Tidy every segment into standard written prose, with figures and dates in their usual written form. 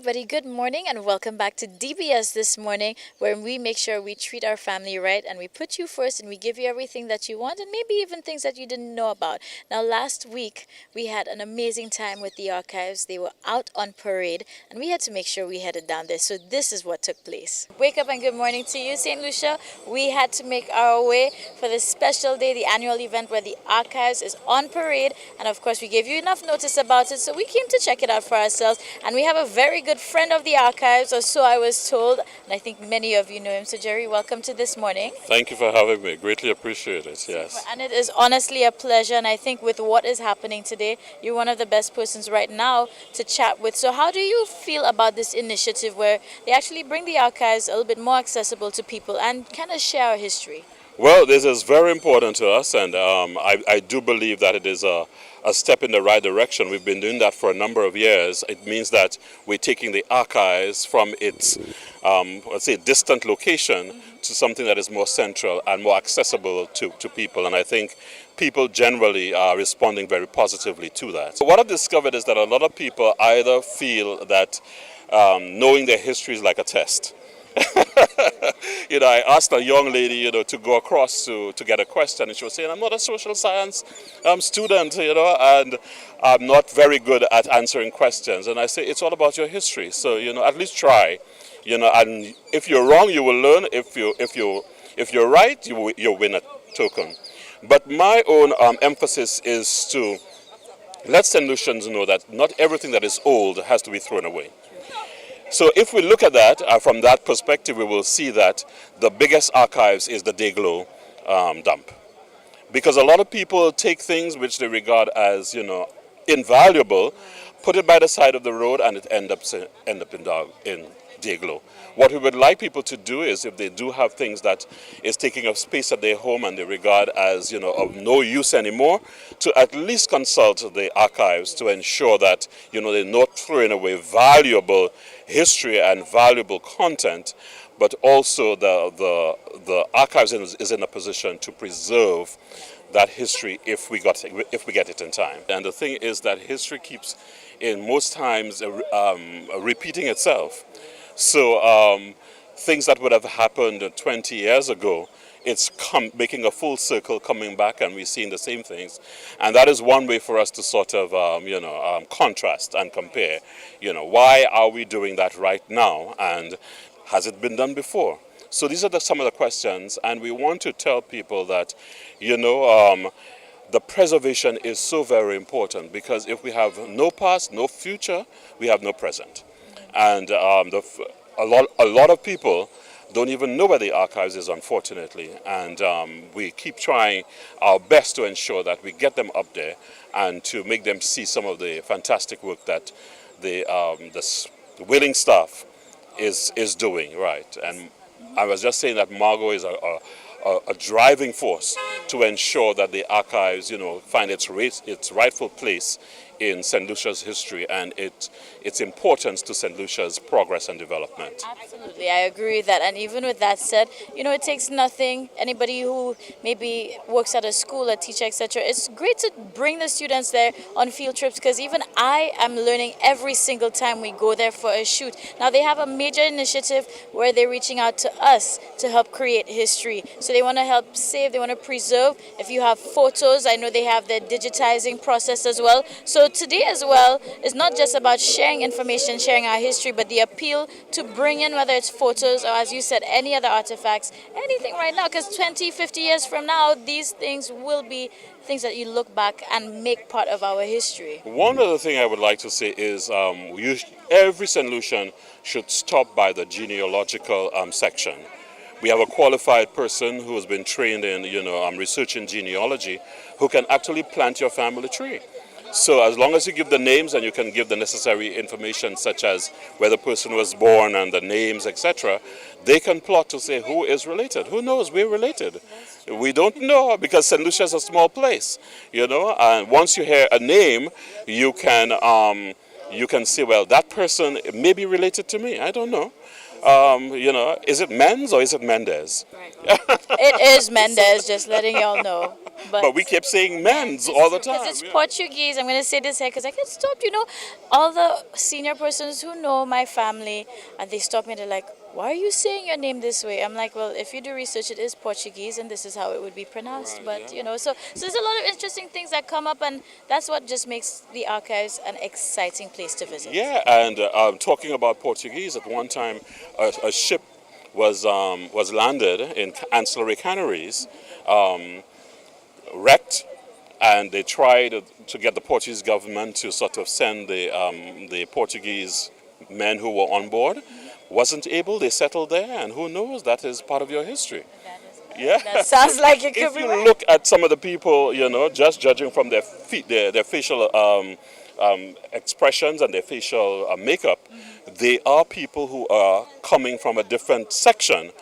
everybody, good morning and welcome back to DBS this morning, where we make sure we treat our family right and we put you first and we give you everything that you want and maybe even things that you didn't know about. Now, last week we had an amazing time with the archives. They were out on parade and we had to make sure we headed down there. So, this is what took place. Wake up and good morning to you, St. Lucia. We had to make our way for this special day, the annual event where the archives is on parade. And of course, we gave you enough notice about it, so we came to check it out for ourselves. And we have a very good friend of the archives, or so I was told, and I think many of you know him. So Jerry, welcome to this morning. Thank you for having me. Greatly appreciate it, yes. And it is honestly a pleasure, and I think with what is happening today, you're one of the best persons right now to chat with. So how do you feel about this initiative where they actually bring the archives a little bit more accessible to people and kind of share our history? Well, this is very important to us, and I do believe that it is a step in the right direction. We've been doing that for a number of years. It means that we're taking the archives from its, let's say, distant location to something that is more central and more accessible to people. And I think people generally are responding very positively to that. So what I've discovered is that a lot of people either feel that knowing their history is like a test. I asked a young lady, to go across to get a question, and she was saying, I'm not a social science student, and I'm not very good at answering questions. And I say, it's all about your history. So, at least try, and if you're wrong, you will learn. If you're right, you'll win a token. But my own emphasis is to let St. Lucians know that not everything that is old has to be thrown away. So if we look at that from that perspective, we will see that the biggest archives is the Dayglow dump. Because a lot of people take things which they regard as, invaluable, put it by the side of the road, and it end up in Dayglow. What we would like people to do is, if they do have things that is taking up space at their home and they regard as, of no use anymore, to at least consult the archives to ensure that, they're not throwing away valuable history and valuable content, but also the archives is in a position to preserve that history if we get it in time. And the thing is that history keeps, in most times, repeating itself. So things that would have happened 20 years ago, it's making a full circle, coming back, and we're seeing the same things. And that is one way for us to sort of, contrast and compare. Why are we doing that right now, and has it been done before? So these are some of the questions, and we want to tell people that, the preservation is so very important, because if we have no past, no future, we have no present. And a lot of people don't even know where the archives is, unfortunately, and we keep trying our best to ensure that we get them up there and to make them see some of the fantastic work that the willing staff is doing, right? And I was just saying that Margot is a driving force to ensure that the archives, find its rightful place in St. Lucia's history and its importance to St. Lucia's progress and development. Absolutely, I agree with that. And even with that said, it takes nothing. Anybody who maybe works at a school, a teacher, etc., it's great to bring the students there on field trips, because even I am learning every single time we go there for a shoot. Now, they have a major initiative where they're reaching out to us to help create history. So they want to help save, they want to preserve. If you have photos, I know they have the digitizing process as well. So today as well is not just about sharing information, sharing our history, but the appeal to bring in, whether it's photos or, as you said, any other artifacts, anything right now, because 20, 50 years from now, these things will be things that you look back and make part of our history. One other thing I would like to say is every St. Lucian should stop by the genealogical section. We have a qualified person who has been trained in, research in genealogy, who can actually plant your family tree. So as long as you give the names and you can give the necessary information, such as where the person was born and the names, etc., they can plot to say who is related. Who knows? We're related. We don't know, because St. Lucia is a small place, and once you hear a name, you can say, well, that person may be related to me. I don't know. Is it Men's or is it Mendez? Right. It is Mendez, just letting y'all know. But we keep saying Men's all the time. Because it's yeah. Portuguese. I'm going to say this here because I get stopped. All the senior persons who know my family, and they stop me. They're like, "Why are you saying your name this way?" I'm like, "Well, if you do research, it is Portuguese, and this is how it would be pronounced." Right, But yeah. so there's a lot of interesting things that come up, and that's what just makes the archives an exciting place to visit. Yeah, and talking about Portuguese, at one time, a ship was landed in Ancillary Canaries, wrecked, and they tried to get the Portuguese government to sort of send the Portuguese men who were on board. Wasn't able. They settled there, and who knows? That is part of your history. Yeah. That sounds like it could If be you right. look at some of the people, just judging from their facial expressions and their facial makeup, they are people who are coming from a different section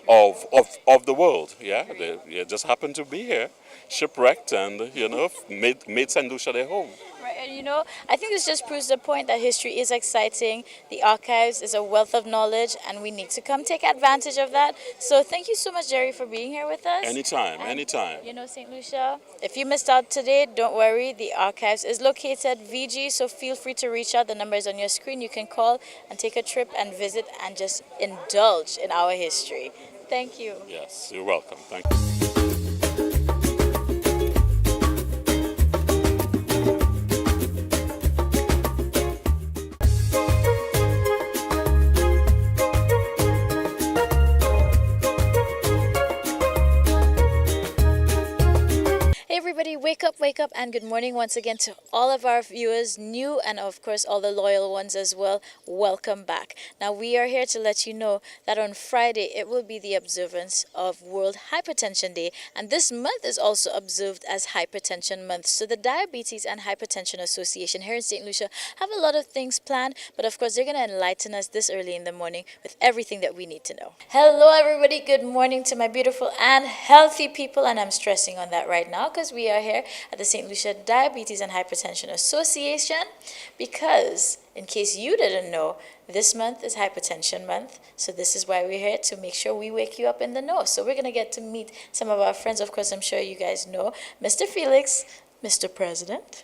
of the world. Yeah, they just happen to be here, shipwrecked, and made St. Lucia their home. Right, and I think this just proves the point that history is exciting. The archives is a wealth of knowledge, and we need to come take advantage of that. So thank you so much, Jerry, for being here with us. Anytime, And, anytime. St. Lucia, if you missed out today, don't worry. The archives is located VG, so feel free to reach out. The number is on your screen. You can call and take a trip and visit and just indulge in our history. Thank you. Yes, you're welcome. Thank you. Everybody, wake up, and good morning once again to all of our viewers, new and of course all the loyal ones as well. Welcome back. Now we are here to let you know that on Friday it will be the observance of World Hypertension Day, and this month is also observed as Hypertension Month. So the Diabetes and Hypertension Association here in St. Lucia have a lot of things planned, but of course they're going to enlighten us this early in the morning with everything that we need to know. Hello everybody, good morning to my beautiful and healthy people, and I'm stressing on that right now because we are here at the St. Lucia Diabetes and Hypertension Association because, in case you didn't know, this month is Hypertension Month. So this is why we're here, to make sure we wake you up in the know. So we're going to get to meet some of our friends. Of course, I'm sure you guys know Mr. Felix, Mr. President.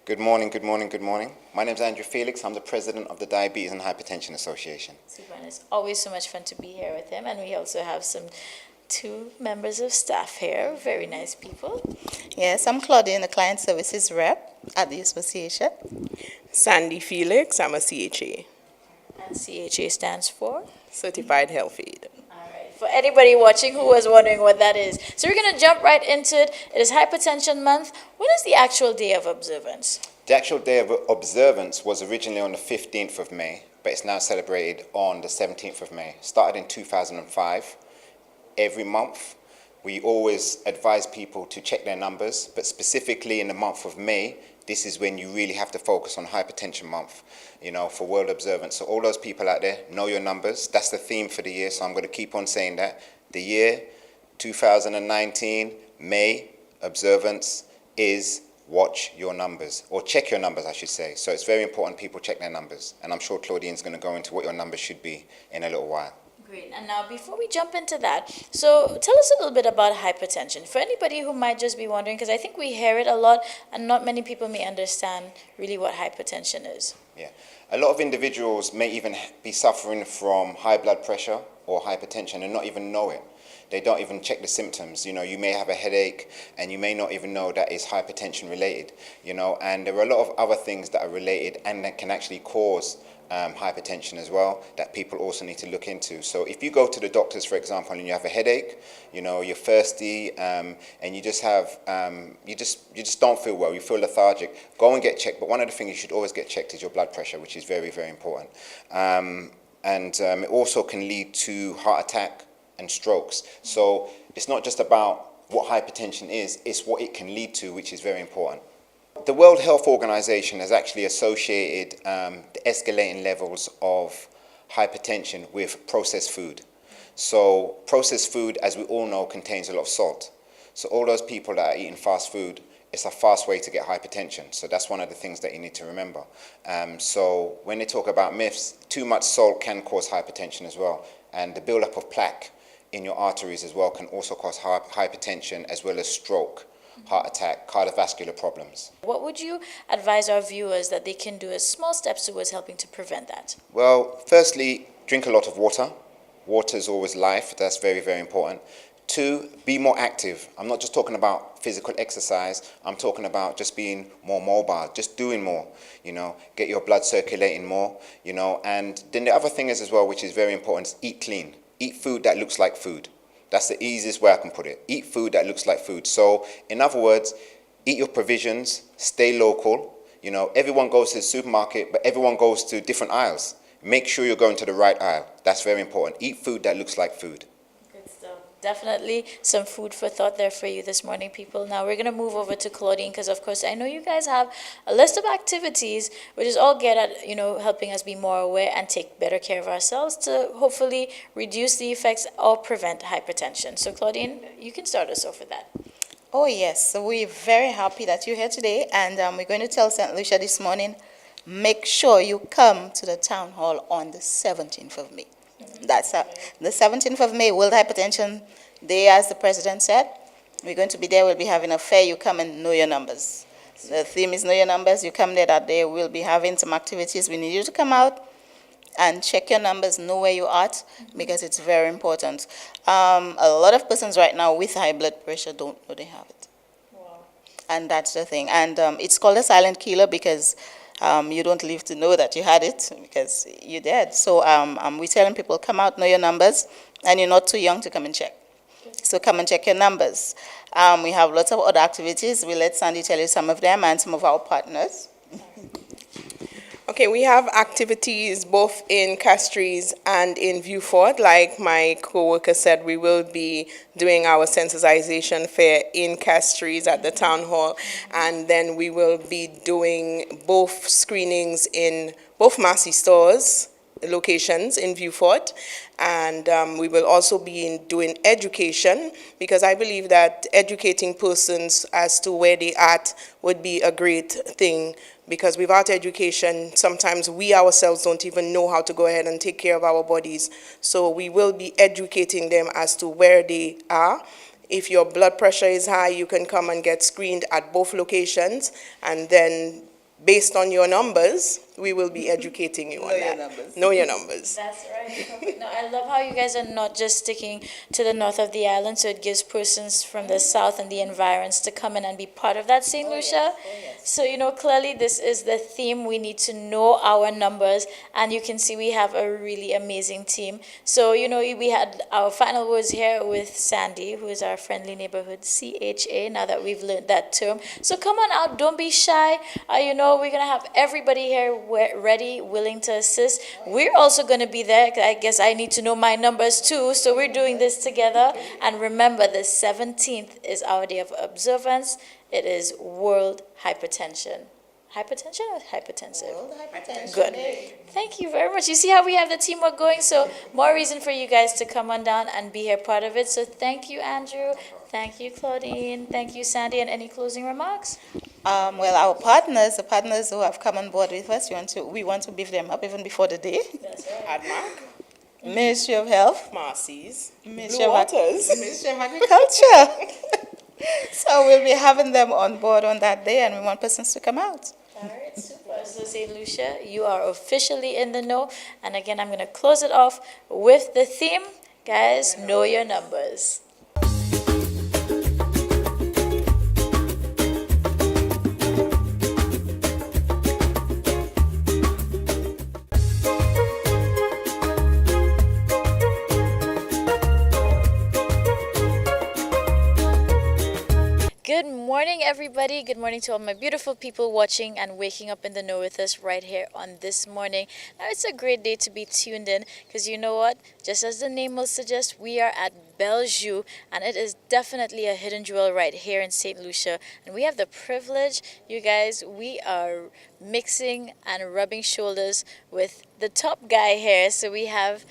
Good morning, good morning, good morning. My name is Andrew Felix. I'm the president of the Diabetes and Hypertension Association. Super, and it's always so much fun to be here with him. And we also have two members of staff here, very nice people. Yes, I'm Claudine, the Client Services Rep at the association. Sandy Felix, I'm a CHA, And CHA stands for? Certified Health Aid. All right. For anybody watching who was wondering what that is. So we're going to jump right into it. It is Hypertension Month. When is the actual day of observance? The actual day of observance was originally on the 15th of May, but it's now celebrated on the 17th of May. Started in 2005. Every month, we always advise people to check their numbers, but specifically in the month of May, this is when you really have to focus on Hypertension Month, for World Observance. So all those people out there, know your numbers. That's the theme for the year, so I'm going to keep on saying that. The year 2019, May observance is watch your numbers, or check your numbers, I should say. So it's very important people check their numbers, and I'm sure Claudine's going to go into what your numbers should be in a little while. Great. And now before we jump into that, so tell us a little bit about hypertension. For anybody who might just be wondering, because I think we hear it a lot and not many people may understand really what hypertension is. Yeah. A lot of individuals may even be suffering from high blood pressure or hypertension and not even know it. They don't even check the symptoms. You may have a headache and you may not even know that it's hypertension related, and there are a lot of other things that are related and that can actually cause hypertension as well that people also need to look into. So if you go to the doctors, for example, and you have a headache, you're thirsty, and you just have, you just don't feel well, you feel lethargic, go and get checked. But one of the things you should always get checked is your blood pressure, which is very, very important. It also can lead to heart attack and strokes. So it's not just about what hypertension is, it's what it can lead to, which is very important. The World Health Organization has actually associated the escalating levels of hypertension with processed food. So processed food, as we all know, contains a lot of salt. So all those people that are eating fast food, it's a fast way to get hypertension. So that's one of the things that you need to remember. So when they talk about myths, too much salt can cause hypertension as well. And the buildup of plaque in your arteries as well can also cause hypertension as well as stroke, heart attack, cardiovascular problems. What would you advise our viewers that they can do as small steps towards helping to prevent that? Well, firstly, drink a lot of water. Water is always life. That's very, very important. 2, be more active. I'm not just talking about physical exercise. I'm talking about just being more mobile, just doing more, get your blood circulating more, And then the other thing is as well, which is very important, is eat clean. Eat food that looks like food. That's the easiest way I can put it. Eat food that looks like food. So, in other words, eat your provisions, stay local. Everyone goes to the supermarket, but everyone goes to different aisles. Make sure you're going to the right aisle. That's very important. Eat food that looks like food. Good stuff. Definitely some food for thought there for you this morning, people. Now we're going to move over to Claudine because, of course, I know you guys have a list of activities which is all geared at, helping us be more aware and take better care of ourselves to hopefully reduce the effects or prevent hypertension. So, Claudine, you can start us off with that. Oh, yes. So we're very happy that you're here today. And we're going to tell St. Lucia this morning, make sure you come to the town hall on the 17th of May. That's the 17th of May, World Hypertension Day, as the president said. We're going to be there. We'll be having a fair. You come and know your numbers. The theme is know your numbers. You come there that day. We'll be having some activities. We need you to come out and check your numbers, know where you're at, because it's very important. A lot of persons right now with high blood pressure don't know they have it. Wow. And that's the thing. And it's called a silent killer because you don't live to know that you had it because you're dead. So we're telling people, come out, know your numbers, and you're not too young to come and check. So come and check your numbers. We have lots of other activities. We'll let Sandy tell you some of them and some of our partners. Okay, we have activities both in Castries and in Vieux-Fort. Like my co-worker said, we will be doing our sensitization fair in Castries at the town hall, and then we will be doing both screenings in both Massey stores locations in Vieux-Fort, and we will also be doing education, because I believe that educating persons as to where they at would be a great thing, because without education, sometimes we ourselves don't even know how to go ahead and take care of our bodies. So we will be educating them as to where they are. If your blood pressure is high, you can come and get screened at both locations, and then based on your numbers, we will be educating you on that. Know your numbers. That's right. Perfect. No, I love how you guys are not just sticking to the north of the island, so it gives persons from the south and the environs to come in and be part of that St. Lucia. So, clearly this is the theme. We need to know our numbers, and you can see we have a really amazing team. So, we had our final words here with Sandy, who is our friendly neighborhood CHA, now that we've learned that term. So come on out, don't be shy. We're going to have everybody here ready, willing to assist. We're also going to be there. I guess I need to know my numbers too. So we're doing this together. And remember, the 17th is our day of observance. It is World Hypertension. Hypertension or hypertensive? World Hypertension Good. Day. Thank you very much. You see how we have the teamwork going? So more reason for you guys to come on down and be here part of it. So thank you, Andrew. Thank you, Claudine. Thank you, Sandy. And any closing remarks? Well, our partners, the partners who have come on board with us, we want to beef them up even before the day. That's right. ADMAC, Ministry of Health, Marcy's, Ministry Blue of Waters. Ministry of Agriculture. So we'll be having them on board on that day, and we want persons to come out. All right, super. So St. Lucia, you are officially in the know. And again, I'm going to close it off with the theme. Guys, know your numbers. Good morning, everybody. Good morning to all my beautiful people watching and waking up in the know with us right here on This Morning. Now, it's a great day to be tuned in because you know what? Just as the name will suggest, we are at Belle-Joux, and it is definitely a hidden jewel right here in St. Lucia. And we have the privilege, you guys, we are mixing and rubbing shoulders with the top guy here. So we have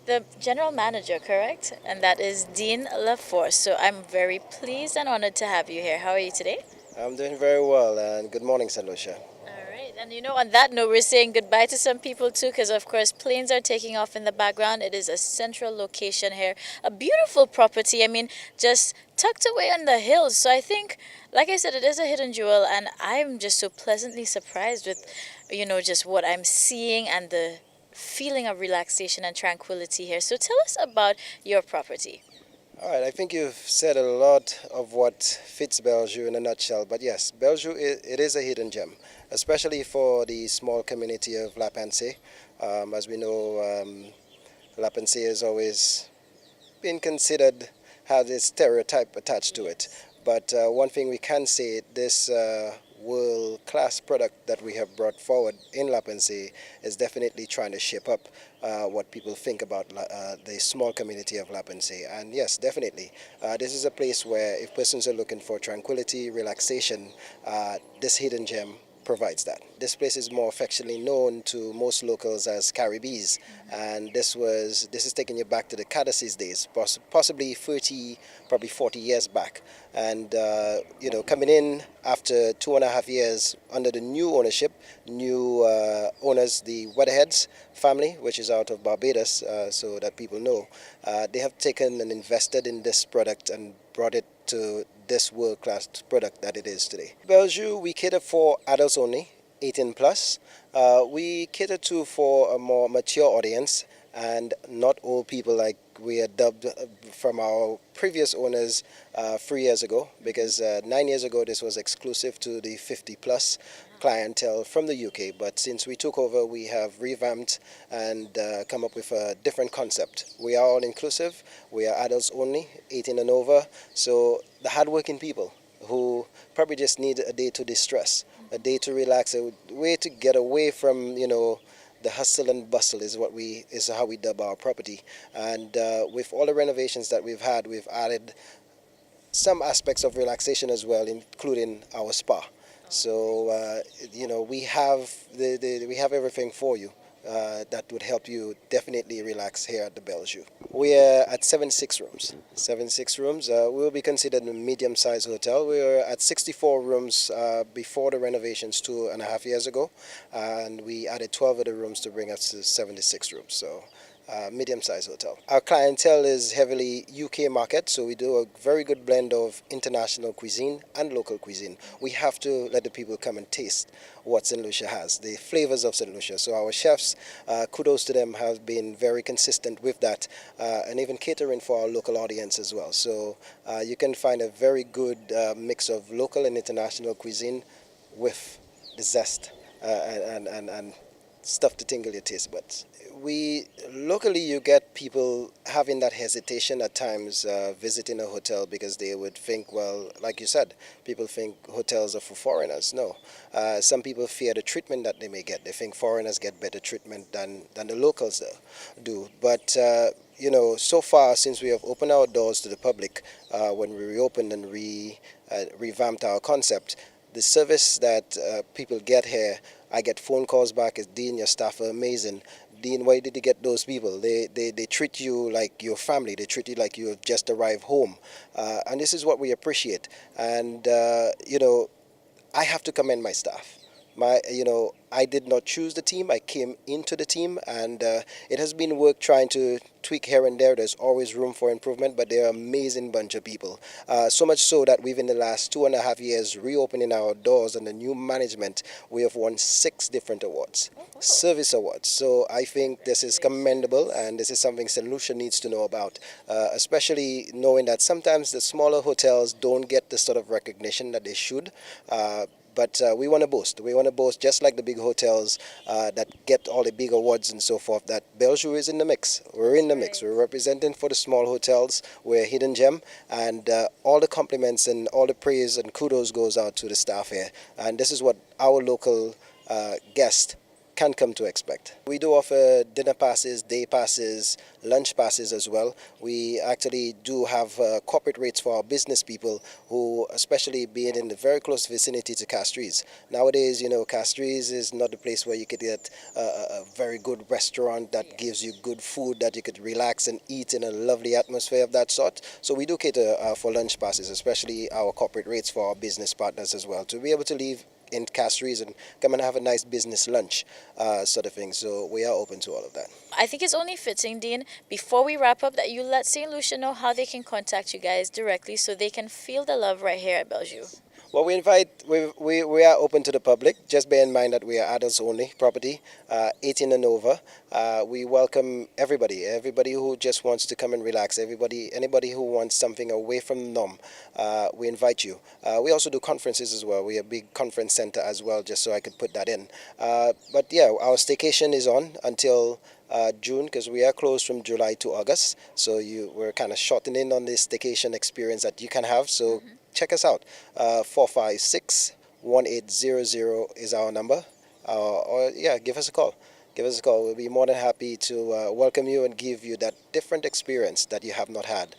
the general manager, correct? And that is Dean LaForce. So I'm very pleased and honored to have you here. How are you today? I'm doing very well, and good morning, St. Lucia. All right, and on that note, we're saying goodbye to some people too, because of course, planes are taking off in the background. It is a central location here, a beautiful property. I mean, just tucked away on the hills. So I think, like I said, it is a hidden jewel, and I'm just so pleasantly surprised with, just what I'm seeing and the feeling of relaxation and tranquility here. So tell us about your property. All right, I think you've said a lot of what fits Bellevue in a nutshell, but yes, Bellevue, it is a hidden gem, especially for the small community of La Pensée. As we know, La Pensée has always been considered, has a stereotype attached to it. But one thing we can say, this world-class product that we have brought forward in La Pensée is definitely trying to shape up what people think about the small community of La Pensée. And yes, definitely, this is a place where if persons are looking for tranquility, relaxation, this hidden gem provides that. This place is more affectionately known to most locals as Caribbees, and this is taking you back to the Cadices days, possibly 30, probably 40 years back. And coming in after 2.5 years under the new ownership, new owners, the Weatherheads family, which is out of Barbados, so that people know, they have taken and invested in this product and brought it to this world-class product that it is today. Bellevue, we cater for adults only, 18 plus. We cater to for a more mature audience and not old people like we are dubbed from our previous owners 3 years ago, because 9 years ago this was exclusive to the 50 plus clientele from the UK. But since we took over, we have revamped and come up with a different concept. We are all inclusive, we are adults only, 18 and over, so the hardworking people who probably just need a day to distress, a day to relax, a way to get away from, the hustle and bustle is how we dub our property. And with all the renovations that we've had, we've added some aspects of relaxation as well, including our spa. So we have we have everything for you that would help you definitely relax here at the Bellevue. We are at 76 rooms. 76 rooms. We will be considered a medium-sized hotel. We were at 64 rooms before the renovations 2.5 years ago, and we added 12 of the rooms to bring us to 76 rooms. So. Medium-sized hotel. Our clientele is heavily UK market, so we do a very good blend of international cuisine and local cuisine. We have to let the people come and taste what St. Lucia has, the flavors of St. Lucia. So our chefs, kudos to them, have been very consistent with that, and even catering for our local audience as well. So you can find a very good mix of local and international cuisine with the zest and stuff to tingle your taste buds. Locally, you get people having that hesitation at times visiting a hotel because they would think, well, like you said, people think hotels are for foreigners. No, some people fear the treatment that they may get. They think foreigners get better treatment than the locals do. But so far since we have opened our doors to the public, when we reopened and revamped our concept, the service that people get here, I get phone calls back as Dean, your staff are amazing. Dean, why did you get those people? They treat you like your family. They treat you like you have just arrived home. And this is what we appreciate. And, I have to commend my staff. I did not choose the team. I came into the team, and it has been work trying to tweak here and there. There's always room for improvement, but they're an amazing bunch of people. So much so that within the last 2.5 years, reopening our doors and the new management, we have won 6 different awards, service awards. So I think this is commendable, and this is something St. Lucia needs to know about, especially knowing that sometimes the smaller hotels don't get the sort of recognition that they should. But we want to boast. We want to boast, just like the big hotels that get all the big awards and so forth, that Bellevue is in the mix. We're in the mix. We're representing for the small hotels. We're a hidden gem. And all the compliments and all the praise and kudos goes out to the staff here. And this is what our local guests can come to expect. We do offer dinner passes, day passes, lunch passes as well. We actually do have corporate rates for our business people who, especially being in the very close vicinity to Castries. Nowadays, Castries is not the place where you could get a very good restaurant that gives you good food that you could relax and eat in a lovely atmosphere of that sort. So we do cater for lunch passes, especially our corporate rates for our business partners as well, to be able to leave in Castries and come and have a nice business lunch sort of thing. So we are open to all of that. I think it's only fitting, Dean, before we wrap up, that you let St. Lucia know how they can contact you guys directly so they can feel the love right here at Bellevue. Well, we are open to the public. Just bear in mind that we are adults only property, 18 and over. We welcome everybody who just wants to come and relax, anybody who wants something away from the norm. We invite you. We also do conferences as well. We are a big conference center as well, just so I could put that in. But yeah, our staycation is on until June, because we are closed from July to August. So we're kind of shortening on this staycation experience that you can have. So check us out. 456-1800 is our number. Or give us a call. Give us a call. We'll be more than happy to welcome you and give you that different experience that you have not had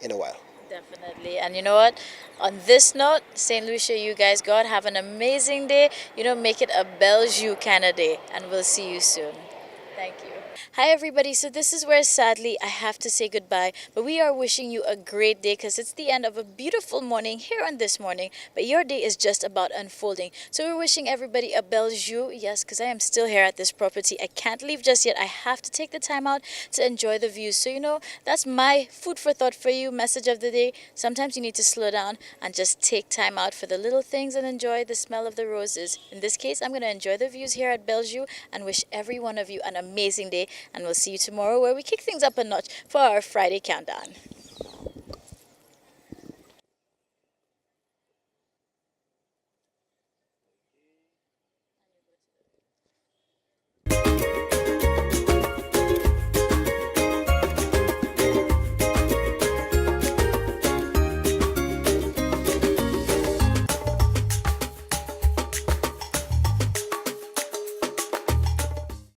in a while. Definitely. And you know what? On this note, St. Lucia, you guys go out, have an amazing day. Make it a Bellevue kind of day. And we'll see you soon. Thank you. Hi everybody, so this is where sadly I have to say goodbye, but we are wishing you a great day because it's the end of a beautiful morning here on This Morning, but your day is just about unfolding. So we're wishing everybody a Bellevue, yes, because I am still here at this property. I can't leave just yet. I have to take the time out to enjoy the views. So that's my food for thought for you, message of the day. Sometimes you need to slow down and just take time out for the little things and enjoy the smell of the roses. In this case, I'm going to enjoy the views here at Bellevue and wish every one of you an amazing day. And we'll see you tomorrow where we kick things up a notch for our Friday countdown.